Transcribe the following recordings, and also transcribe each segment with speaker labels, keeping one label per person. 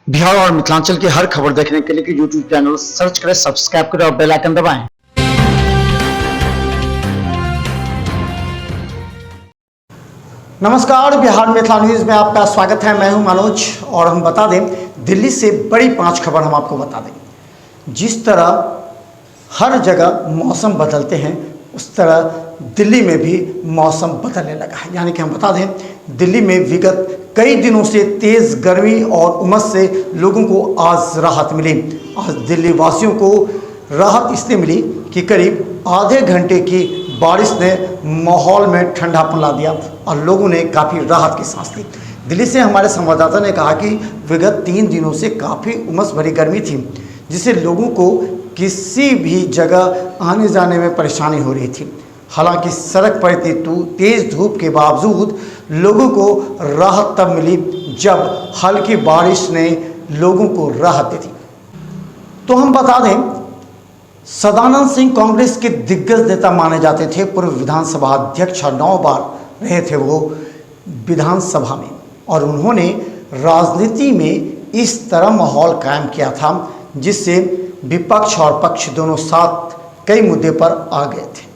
Speaker 1: बिहार और मिथिलांचल की हर खबर देखने के लिए यूट्यूब चैनल सर्च करें, सब्सक्राइब करें और बेल आइकन दबाएं। नमस्कार, बिहार मिथिला न्यूज में आपका स्वागत है। मैं हूं मनोज और हम बता दें दिल्ली से बड़ी 5 खबर हम आपको बता दें। जिस तरह हर जगह मौसम बदलते हैं उस तरह दिल्ली में भी मौसम बदलने लगा है। यानी कि हम बता दें दिल्ली में विगत कई दिनों से तेज गर्मी और उमस से लोगों को आज राहत मिली। आज दिल्ली वासियों को राहत इसलिए मिली कि करीब आधे घंटे की बारिश ने माहौल में ठंडापन ला दिया और लोगों ने काफ़ी राहत की सांस ली। दिल्ली से हमारे संवाददाता ने कहा कि विगत 3 दिनों से काफ़ी उमस भरी गर्मी थी, जिससे लोगों को किसी भी जगह आने जाने में परेशानी हो रही थी। हालांकि सड़क पर इतनी तेज धूप के बावजूद लोगों को राहत तब मिली जब हल्की बारिश ने लोगों को राहत दी थी। तो हम बता दें सदानंद सिंह कांग्रेस के दिग्गज नेता माने जाते थे। पूर्व विधानसभा अध्यक्ष 9 बार रहे थे वो विधानसभा में, और उन्होंने राजनीति में इस तरह माहौल कायम किया था जिससे विपक्ष और पक्ष दोनों साथ कई मुद्दे पर आ गए थे।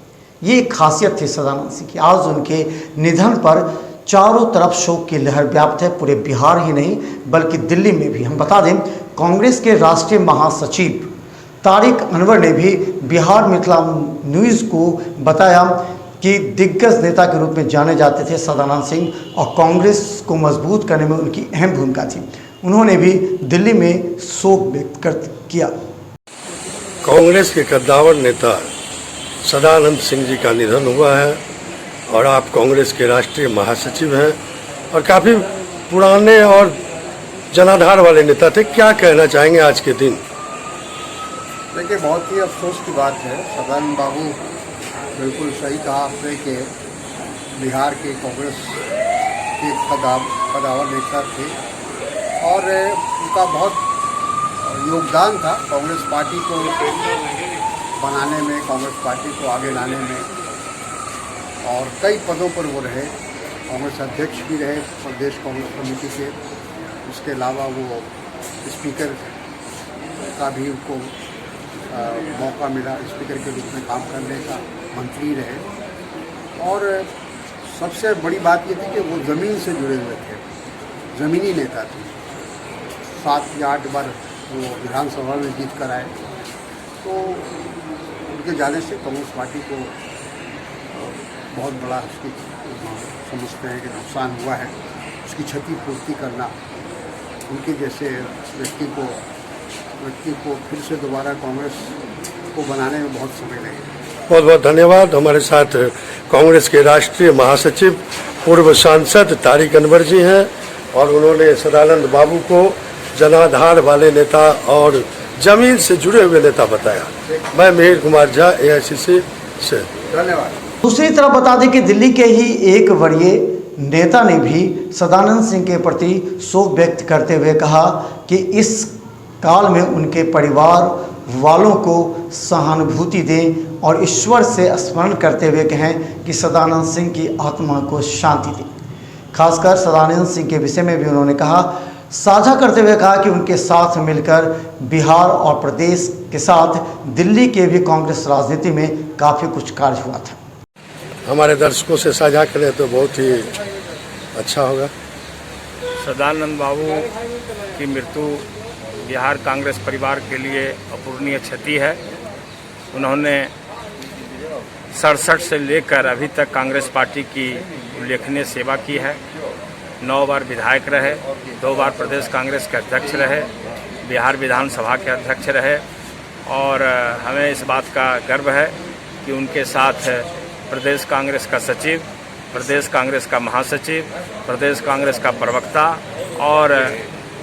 Speaker 1: ये एक खासियत थी सदानंद सिंह की। आज उनके निधन पर चारों तरफ शोक की लहर व्याप्त है, पूरे बिहार ही नहीं बल्कि दिल्ली में भी। हम बता दें कांग्रेस के राष्ट्रीय महासचिव तारिक अनवर ने भी बिहार मिथिला न्यूज़ को बताया कि दिग्गज नेता के रूप में जाने जाते थे सदानंद सिंह और कांग्रेस को मजबूत करने में उनकी अहम भूमिका थी। उन्होंने भी दिल्ली में शोक व्यक्त किया।
Speaker 2: कांग्रेस के कद्दावर नेता सदानंद सिंह जी का निधन हुआ है और आप कांग्रेस के राष्ट्रीय महासचिव हैं और काफ़ी पुराने और जनाधार वाले नेता थे। क्या कहना चाहेंगे आज के दिन?
Speaker 3: देखिए, बहुत ही अफसोस की बात है। सदानंद बाबू बिल्कुल सही कहा आपने कि बिहार के कांग्रेस के कद्दावर नेता थे और उनका बहुत योगदान था कांग्रेस पार्टी को बनाने में, कांग्रेस पार्टी को आगे लाने में, और कई पदों पर वो रहे। कांग्रेस अध्यक्ष भी रहे प्रदेश कांग्रेस कमेटी के। उसके अलावा वो स्पीकर का भी उनको मौका मिला, स्पीकर के रूप में काम करने का। मंत्री रहे और सबसे बड़ी बात ये थी कि वो ज़मीन से जुड़े हुए थे, ज़मीनी नेता थे। 7 या 8 बार वो विधानसभा में जीत कर आए। तो उनके जाने से कांग्रेस पार्टी को बहुत बड़ा उसकी समझते हैं कि नुकसान हुआ है। उसकी क्षतिपूर्ति करना, उनके जैसे व्यक्ति को फिर से दोबारा कांग्रेस को बनाने में बहुत समय लगेगा।
Speaker 2: बहुत बहुत धन्यवाद। हमारे साथ कांग्रेस के राष्ट्रीय महासचिव पूर्व सांसद तारिक अनवर जी हैं और उन्होंने सदानंद बाबू को जनाधार वाले नेता और जमीन से जुड़े हुए नेता बताया। मैं मिहिर कुमार झा, AICC से।
Speaker 3: धन्यवाद।
Speaker 1: दूसरी तरफ बता दें कि दिल्ली के ही एक वरीय नेता ने भी सदानंद सिंह के प्रति शोक व्यक्त करते हुए कहा कि इस काल में उनके परिवार वालों को सहानुभूति दें और ईश्वर से स्मरण करते हुए कहें कि सदानंद सिंह की आत्मा को शांति दें। खासकर सदानंद सिंह के विषय में भी उन्होंने कहा, साझा करते हुए कहा कि उनके साथ मिलकर बिहार और प्रदेश के साथ दिल्ली के भी कांग्रेस राजनीति में काफ़ी कुछ कार्य हुआ था।
Speaker 2: हमारे दर्शकों से साझा करें तो बहुत ही अच्छा होगा।
Speaker 4: सदानंद बाबू की मृत्यु बिहार कांग्रेस परिवार के लिए अपूरणीय क्षति है। उन्होंने 67 से लेकर अभी तक कांग्रेस पार्टी की उल्लेखनीय सेवा की है। 9 बार विधायक रहे, 2 बार प्रदेश कांग्रेस के अध्यक्ष रहे, बिहार विधानसभा के अध्यक्ष रहे और हमें इस बात का गर्व है कि उनके साथ प्रदेश कांग्रेस का सचिव, प्रदेश कांग्रेस का महासचिव, प्रदेश कांग्रेस का प्रवक्ता और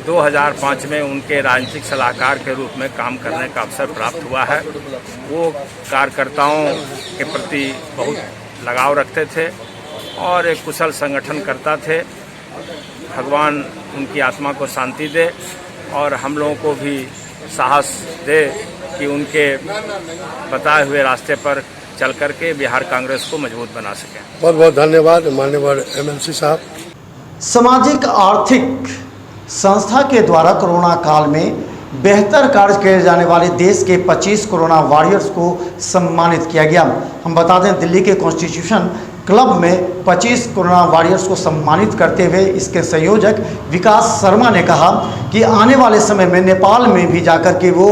Speaker 4: 2005 में उनके राजनीतिक सलाहकार के रूप में काम करने का अवसर प्राप्त हुआ है। वो कार्यकर्ताओं के प्रति बहुत लगाव रखते थे और एक कुशल संगठनकर्ता थे। भगवान उनकी आत्मा को शांति दे और हम लोगों को भी साहस दे कि उनके बताए हुए रास्ते पर चल करके बिहार कांग्रेस को मजबूत बना सकें।
Speaker 2: बहुत बहुत धन्यवाद माननीय MLC साहब।
Speaker 1: सामाजिक आर्थिक संस्था के द्वारा कोरोना काल में बेहतर कार्य किए जाने वाले देश के 25 कोरोना वॉरियर्स को सम्मानित किया गया। हम बता दें, दिल्ली के कॉन्स्टिट्यूशन क्लब में 25 कोरोना वॉरियर्स को सम्मानित करते हुए इसके संयोजक विकास शर्मा ने कहा कि आने वाले समय में नेपाल में भी जाकर के वो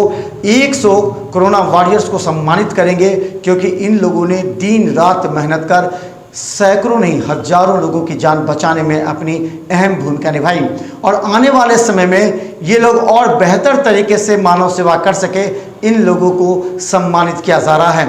Speaker 1: 100 कोरोना वॉरियर्स को सम्मानित करेंगे, क्योंकि इन लोगों ने दिन रात मेहनत कर सैकड़ों नहीं हजारों लोगों की जान बचाने में अपनी अहम भूमिका निभाई और आने वाले समय में ये लोग और बेहतर तरीके से मानव सेवा कर सके, इन लोगों को सम्मानित किया जा रहा है।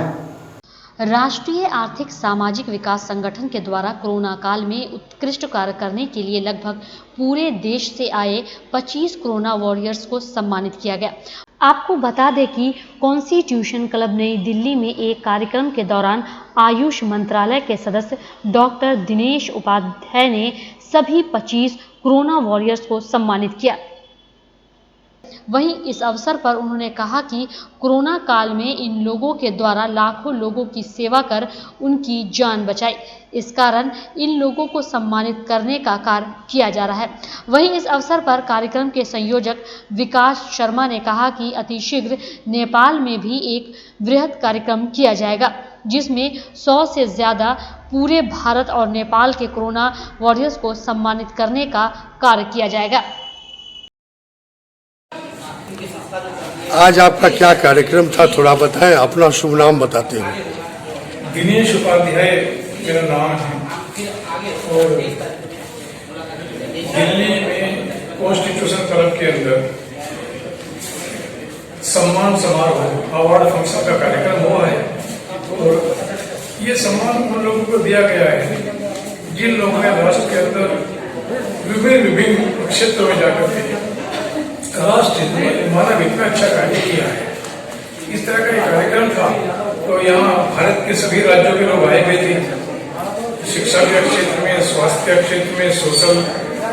Speaker 5: राष्ट्रीय आर्थिक सामाजिक विकास संगठन के द्वारा कोरोना काल में उत्कृष्ट कार्य करने के लिए लगभग पूरे देश से आए 25 कोरोना वॉरियर्स को सम्मानित किया गया। आपको बता दें कि कॉन्स्टिट्यूशन क्लब नई दिल्ली में एक कार्यक्रम के दौरान आयुष मंत्रालय के सदस्य डॉक्टर दिनेश उपाध्याय ने सभी 25 कोरोना वॉरियर्स को सम्मानित किया। वहीं इस अवसर पर उन्होंने कहा कि कोरोना काल में इन लोगों के द्वारा लाखों लोगों की सेवा कर उनकी जान बचाई, इस कारण इन लोगों को सम्मानित करने का कार्य किया जा रहा है। वहीं इस अवसर पर कार्यक्रम के संयोजक विकास शर्मा ने कहा कि अतिशीघ्र नेपाल में भी एक वृहद कार्यक्रम किया जाएगा, जिसमें 100 से ज़्यादा पूरे भारत और नेपाल के कोरोना वॉरियर्स को सम्मानित करने का कार्य किया जाएगा।
Speaker 2: आज आपका क्या कार्यक्रम था, थोड़ा बताएं, अपना शुभ नाम बताते हुए।
Speaker 6: दिनेश उपाध्याय मेरा नाम है और दिल्ली में कॉन्स्टिट्यूशन क्लब के अंदर सम्मान समारोह अवार्ड फंक्शन का कार्यक्रम हुआ है और ये सम्मान उन लोगों को दिया गया है जिन लोगों ने राष्ट्र के अंदर विभिन्न क्षेत्रों में जाकर के राष्ट्र में मानव इतना अच्छा कार्य किया है। इस तरह का एक कार्यक्रम था तो यहाँ भारत के सभी राज्यों के लोग आए हुए थे। शिक्षा के क्षेत्र में, स्वास्थ्य के क्षेत्र में, सोशल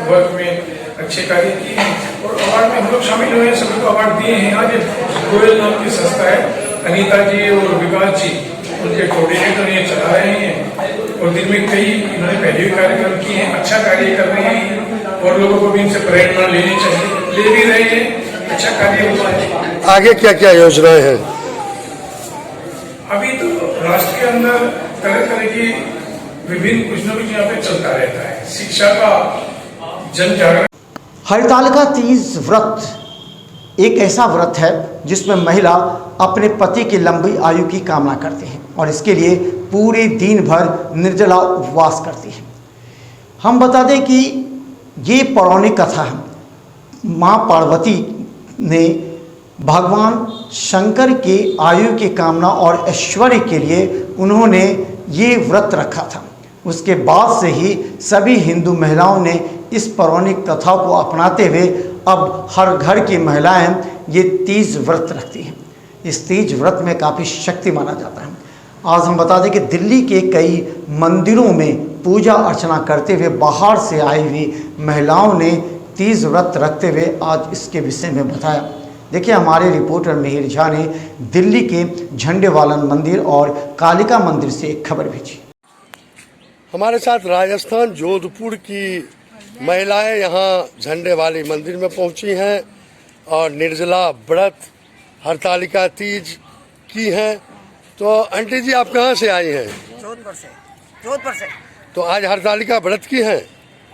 Speaker 6: वर्क में अच्छे कार्य किए हैं और अवार्ड में हम लोग शामिल हुए हैं, सभी को अवार्ड दिए हैं। आज गोयल नाम की संस्था है, अनीता जी और विकास जी उनके कोऑर्डिनेटर ये चला रहे हैं और दिन में कई इन्होंने पहले भी कार्यक्रम किए हैं, अच्छा कार्य कर रहे हैं और लोगों को भी इनसे प्रेरणा लेनी चाहिए, ले भी रहे हैं, अच्छा कार्य हुआ है।
Speaker 2: आगे क्या क्या योजनाएं हैं?
Speaker 6: अभी तो राष्ट्र के अंदर तरह तरह की विभिन्न कुछ न कुछ यहाँ पे चलता रहता है। शिक्षा का जन जागरण।
Speaker 1: हरितालिका तीज व्रत एक ऐसा व्रत है जिसमें महिला अपने पति की लंबी आयु की कामना करते हैं और इसके लिए पूरे दिन भर निर्जला उपवास करती है। हम बता दें कि ये पौराणिक कथा है। माँ पार्वती ने भगवान शंकर के आयु की कामना और ऐश्वर्य के लिए उन्होंने ये व्रत रखा था। उसके बाद से ही सभी हिंदू महिलाओं ने इस पौराणिक कथा को अपनाते हुए अब हर घर की महिलाएं ये तीज व्रत रखती हैं। इस तीज व्रत में काफ़ी शक्ति माना जाता है। आज हम बता दें कि दिल्ली के कई मंदिरों में पूजा अर्चना करते हुए बाहर से आई हुई महिलाओं ने तीज व्रत रखते हुए आज इसके विषय में बताया। देखिए, हमारे रिपोर्टर मिहिर झा ने दिल्ली के झंडेवालन मंदिर और कालिका मंदिर से एक खबर भेजी।
Speaker 2: हमारे साथ राजस्थान जोधपुर की महिलाएं यहाँ झंडेवाली मंदिर में पहुंची हैं और निर्जला व्रत हरतालिका तीज की हैं। तो आंटी जी, आप कहाँ से आई हैं?
Speaker 7: जोधपुर से।
Speaker 2: तो आज हरतालिका व्रत की हैं,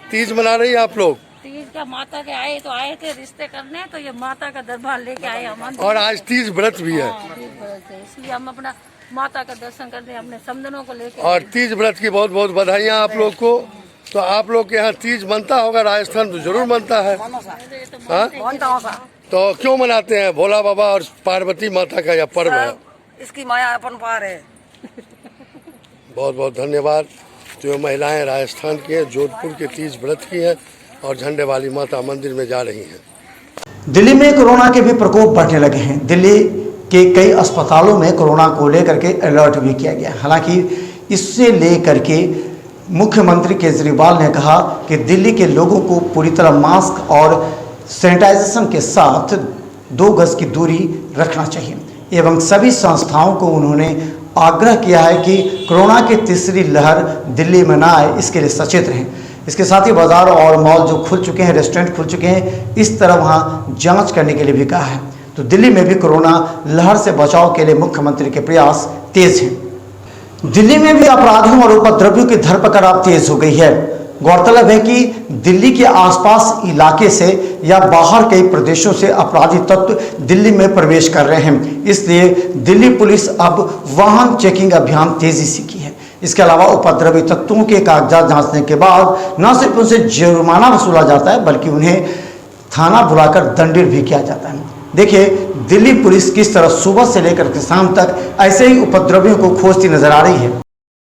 Speaker 2: तीज मना रही हैं आप लोग?
Speaker 7: तीज का माता के आए थे रिश्ते करने, तो ये माता का दरबार लेके आए हम।
Speaker 2: और आज तीज व्रत भी है।
Speaker 7: तीज व्रत है, इसलिए हम अपना माता का दर्शन करने अपने समधनों को लेके।
Speaker 2: और तीज व्रत की बहुत बहुत बधाइयाँ आप लोग को। तो आप लोग के यहाँ तीज मनता होगा, राजस्थान तो जरूर मनता है। हाँ? तो क्यों मनाते हैं? भोला बाबा और पार्वती माता का यह पर्व है,
Speaker 7: इसकी माया अपन पार है।
Speaker 2: बहुत बहुत धन्यवाद। तो ये महिलाएं राजस्थान की हैं, जोधपुर के तीज व्रत की हैं और झंडे वाली माता मंदिर में जा रही हैं।
Speaker 1: दिल्ली में कोरोना के भी प्रकोप बढ़ने लगे हैं। दिल्ली के कई अस्पतालों में कोरोना को लेकर के अलर्ट भी किया गया। हालांकि इससे लेकर के मुख्यमंत्री केजरीवाल ने कहा कि दिल्ली के लोगों को पूरी तरह मास्क और सैनिटाइजेशन के साथ 2 गज की दूरी रखना चाहिए एवं सभी संस्थाओं को उन्होंने आग्रह किया है कि कोरोना की तीसरी लहर दिल्ली में न आए, इसके लिए सचेत रहें। इसके साथ ही बाजार और मॉल जो खुल चुके हैं, रेस्टोरेंट खुल चुके हैं, इस तरह वहाँ जांच करने के लिए भी कहा है। तो दिल्ली में भी कोरोना लहर से बचाव के लिए मुख्यमंत्री के प्रयास तेज हैं। दिल्ली में भी अपराधियों और उपद्रवियों की धरपकड़ अब तेज हो गई है। गौरतलब है कि दिल्ली के आसपास इलाके से या बाहर कई प्रदेशों से अपराधी तत्व दिल्ली में प्रवेश कर रहे हैं, इसलिए दिल्ली पुलिस अब वाहन चेकिंग अभियान तेजी से की है। इसके अलावा उपद्रवी तत्वों के कागजात जांचने के बाद न सिर्फ उनसे जुर्माना वसूला जाता है, बल्कि उन्हें थाना बुलाकर दंडित भी किया जाता है। देखिए दिल्ली पुलिस किस तरह सुबह से लेकर के शाम तक ऐसे ही उपद्रवियों को खोजती नजर आ रही है।